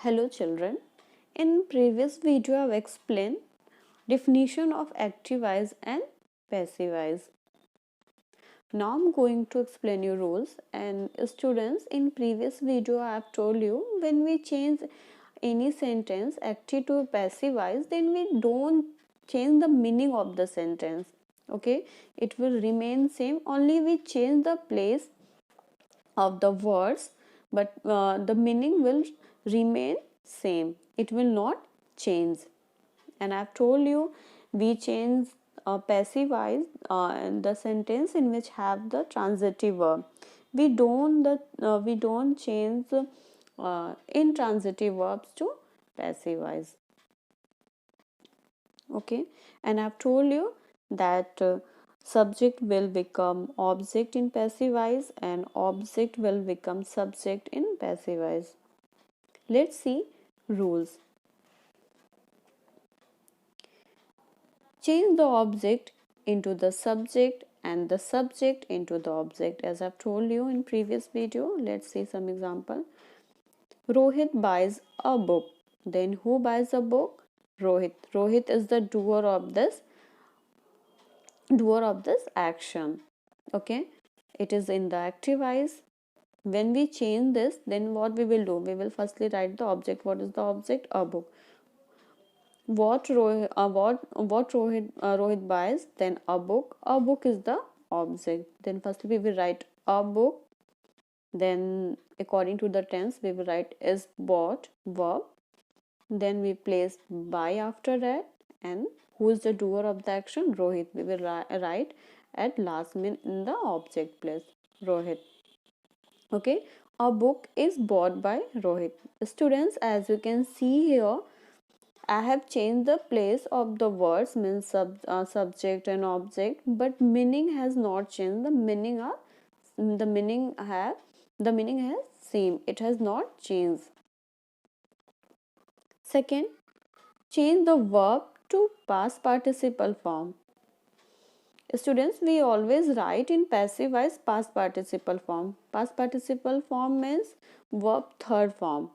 Hello children. In previous video I have explained definition of active voice and passive voice. Now I'm going to explain you rules and students in previous video I have told you when we change any sentence active to passive voice then we don't change the meaning of the sentence. Okay, it will remain same, only we change the place of the words, but the meaning will remain same, it will not change. And I've told you we change passive voice in the sentence in which have the transitive verb. We don't change intransitive verbs to passive voice. Okay, and I've told you that subject will become object in passive voice and object will become subject in passive voice. Let's see rules. Change the object into the subject and the subject into the object, as I've told you in previous video. Let's see some example. Rohit buys a book. Then who buys a book? Rohit. Rohit is the doer of this action. Okay, it is in the active voice. When we change this, then what we will do, we will firstly write the object. What is the object? A book. Rohit buys, then a book. A book is the object. Then firstly we will write a book, then according to the tense we will write is bought, verb, then we place by after that, and who is the doer of the action? Rohit. We will write at last min in the object place, Rohit. Okay, a book is bought by Rohit. Students, as you can see here, I have changed the place of the words, means subject and object, but meaning has not changed. The meaning have the meaning has same. It has not changed. Second, change the verb to past participle form. Students, we always write in passive voice past participle form. Past participle form means verb third form.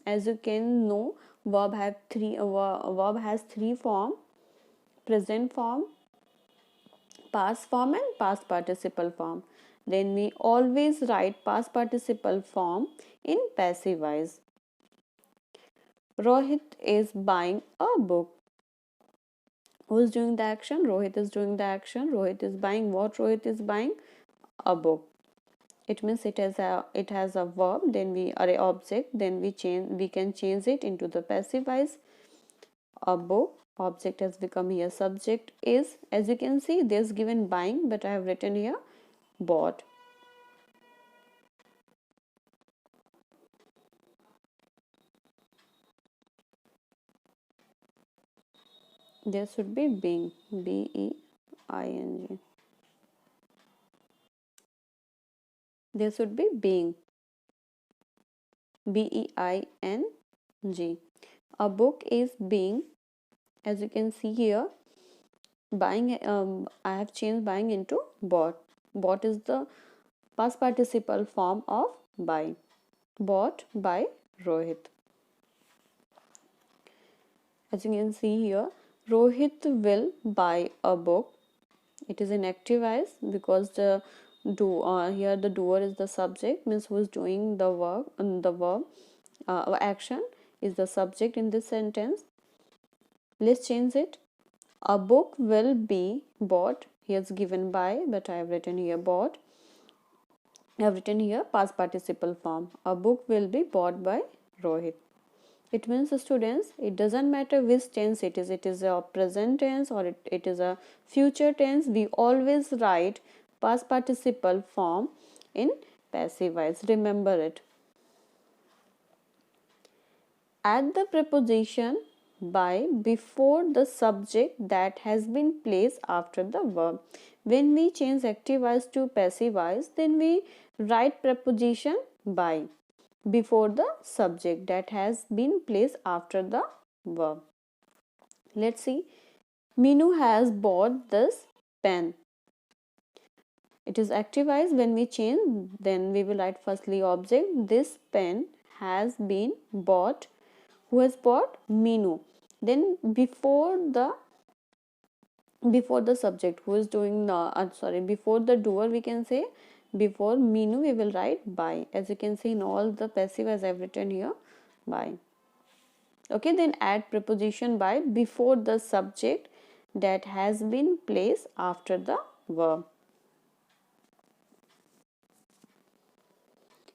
As you can know, verb has three form: present form, past form, and past participle form. Then we always write past participle form in passive voice. Rohit is buying a book. Who is doing the action? Rohit is doing the action. Rohit is buying what? Rohit is buying a book. It means it has a verb, then we are a object, then we can change it into the passive voice. A book, object has become here subject is, as you can see there's given buying, but I have written here bought. There should be being, being. There should be being, being. A book is being, as you can see here, buying, I have changed buying into bought. Bought is the past participle form of buy. Bought by Rohit. As you can see here, Rohit will buy a book. It is in active voice because here the doer is the subject, means who is doing the work, and the verb action is the subject in this sentence. Let's change it. A book will be bought. Here's given by, but I have written here bought. I have written here past participle form. A book will be bought by Rohit. It means, students, it doesn't matter which tense it is. It is a present tense or it is a future tense. We always write past participle form in passive voice. Remember it. Add the preposition by before the subject that has been placed after the verb. When we change active voice to passive voice, then we write preposition by before the subject that has been placed after the verb. Let's see. Minu has bought this pen. It is active voice. When we change, then we will write firstly object. This pen has been bought Who has bought? Minu. Then before the subject, who is doing the sorry, before the doer, we can say, before Minu we will write by. As you can see in all the passive as I've written here, by. Okay, then add preposition by before the subject that has been placed after the verb.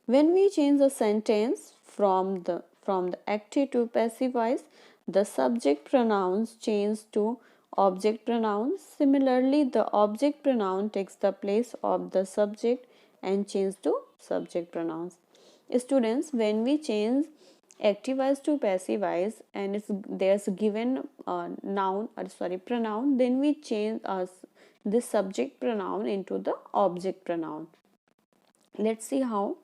When we change a sentence from the active to passive voice, the subject pronouns change to object pronouns. Similarly, the object pronoun takes the place of the subject and change to subject pronouns. Students, when we change active voice to passive voice and there's given pronoun, then we change this subject pronoun into the object pronoun. Let's see how.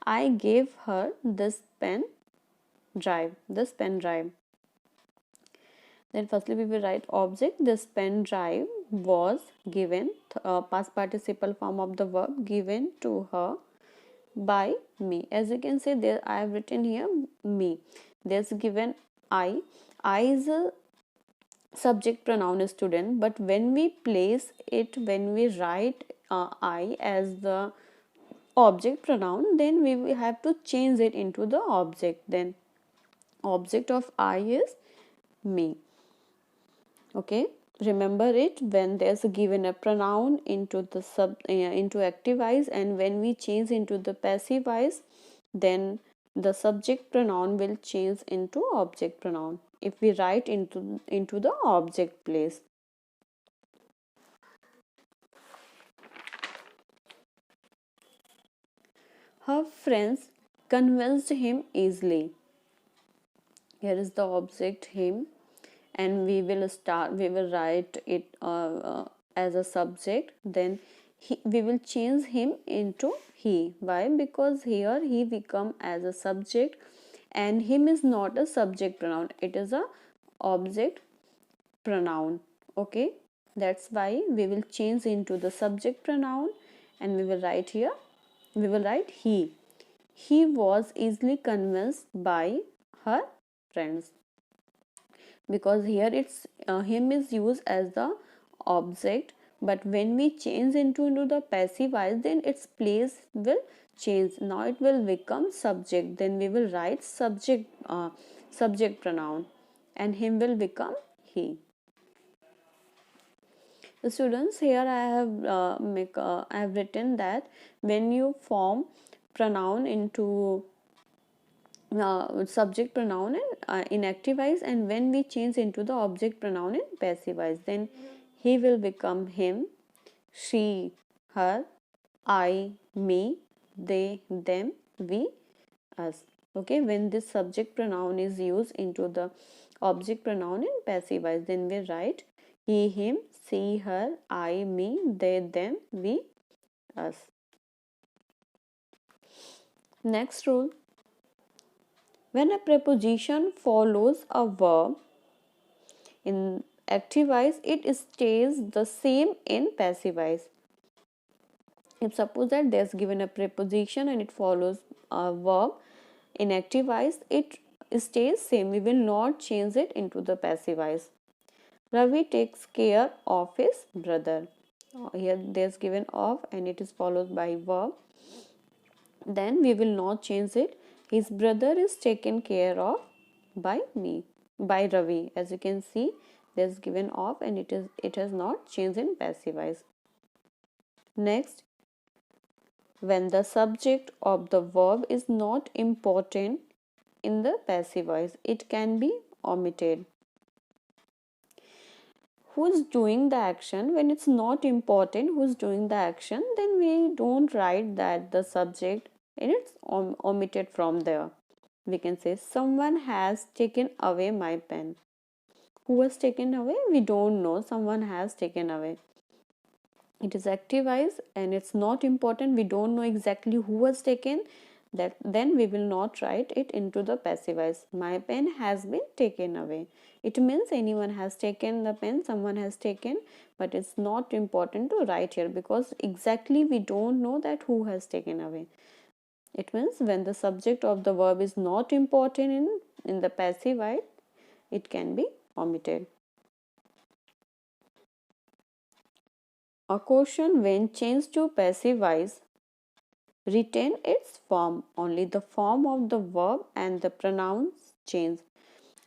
I gave her this pen drive. This pen drive. Then firstly we will write object. This pen drive was given, past participle form of the verb, given to her by me. As you can see there, I have written here me. There's given I. I is a subject pronoun, student, but when we place it, when we write I as the object pronoun, then we will have to change it into the object. Then object of I is me. Okay, remember it, when there's given a pronoun into the into active voice, and when we change into the passive voice, then the subject pronoun will change into object pronoun if we write into the object place. Her friends convinced him easily. Here is the object him, and we will write it as a subject. Then we will change him into he. Why? Because here he become as a subject and him is not a subject pronoun, it is a object pronoun. Okay, that's why we will change into the subject pronoun, and we will write here, we will write he was easily convinced by her friends, because here it's him is used as the object, but when we change into the passive voice, then its place will change. Now it will become subject, then we will write subject pronoun, and him will become he. The students, here I have written that when you form pronoun into subject pronoun in active voice, and when we change into the object pronoun in passive voice, then he will become him, she, her, I, me, they, them, we, us. Okay, when this subject pronoun is used into the object pronoun in passive voice, then we write he, him, she, her, I, me, they, them, we, us. Next rule. When a preposition follows a verb in active voice, it stays the same in passive voice. If suppose that there's given a preposition and it follows a verb in active voice, it stays same. We will not change it into the passive voice. Ravi takes care of his brother. Here there's given of and it is followed by verb. Then we will not change it. His brother is taken care of by me, by Ravi. As you can see, there's given of and it has not changed in passive voice. Next, when the subject of the verb is not important in the passive voice, it can be omitted. Who's doing the action? When it's not important who's doing the action, then we don't write that the subject and it's omitted from there. We can say someone has taken away my pen. Who has taken away? We don't know. Someone has taken away. It is active voice and it's not important. We don't know exactly who has taken that. Then we will not write it into the passive voice. My pen has been taken away. It means anyone has taken the pen, someone has taken, but it's not important to write here because exactly we don't know that who has taken away. It means when the subject of the verb is not important in in the passive voice, it can be omitted. A question when changed to passive voice retain its form. Only the form of the verb and the pronouns change.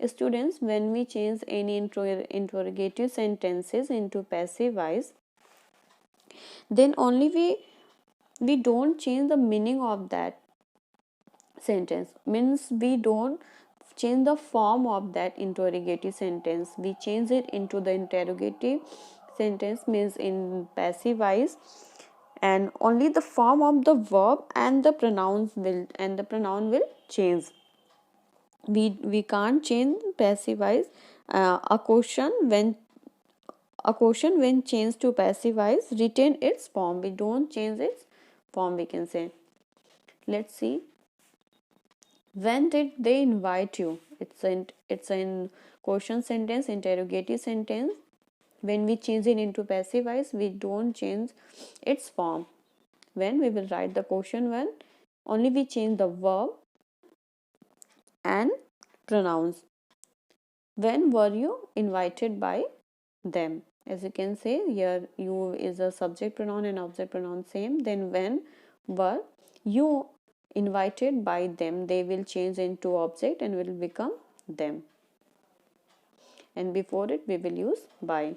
Students, when we change any interrogative sentences into passive voice, then only we don't change the meaning of that sentence. Means we don't change the form of that interrogative sentence. We change it into the interrogative sentence, means in passive voice, and only the form of the verb and the pronoun will change. We can't change passive voice. A question when changed to passive voice retain its form. We don't change its form, we can say. Let's see. When did they invite you? It's in question sentence, interrogative sentence. When we change it into passive voice, we don't change its form. When we will write the question, when only we change the verb and pronouns. When were you invited by them? As you can say here, you is a subject pronoun and object pronoun same. Then when were you invited by them, they will change into object and will become them. And before it we will use by.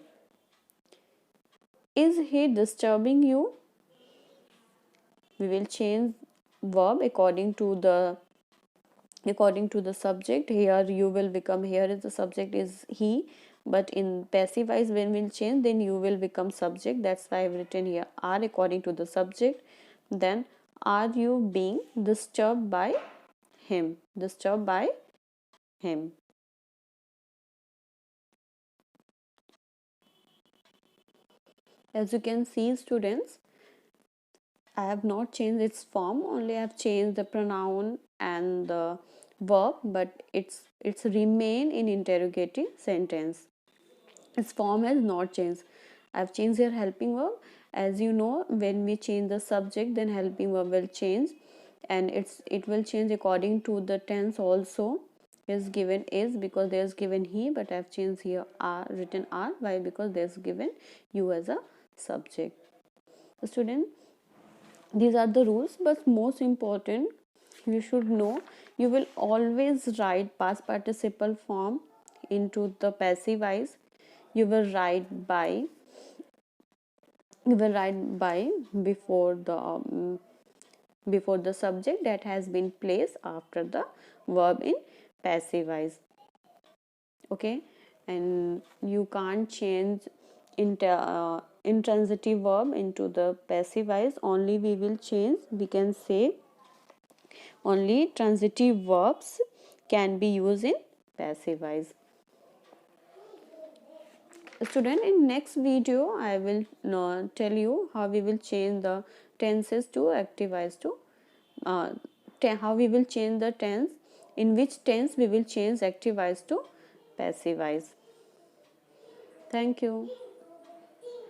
Is he disturbing you? We will change verb according to the subject. Here you will become, here is the subject is he, but in passive voice when we'll change, then you will become subject. That's why I've written here are according to the subject. Then are you being disturbed by him? Disturbed by him. As you can see, students, I have not changed its form, only I have changed the pronoun and the verb, but it's remain in interrogative sentence. Its form has not changed. I've changed here helping verb. As you know, when we change the subject, then helping verb will change, and it will change according to the tense also. Is given is because there's given he, but I've changed here are, written are. Why? Because there's given you as a subject. Student, these are the rules, but most important, you should know, you will always write past participle form into the passive voice. You will write by, before the subject that has been placed after the verb in passive voice. Okay, and you can't change intransitive verb into the passive voice. Only we will change, we can say only transitive verbs can be used in passive voice. Student, in next video I will tell you how we will change the tenses to active voice to how we will change the tense, in which tense we will change active voice to passive voice. Thank you.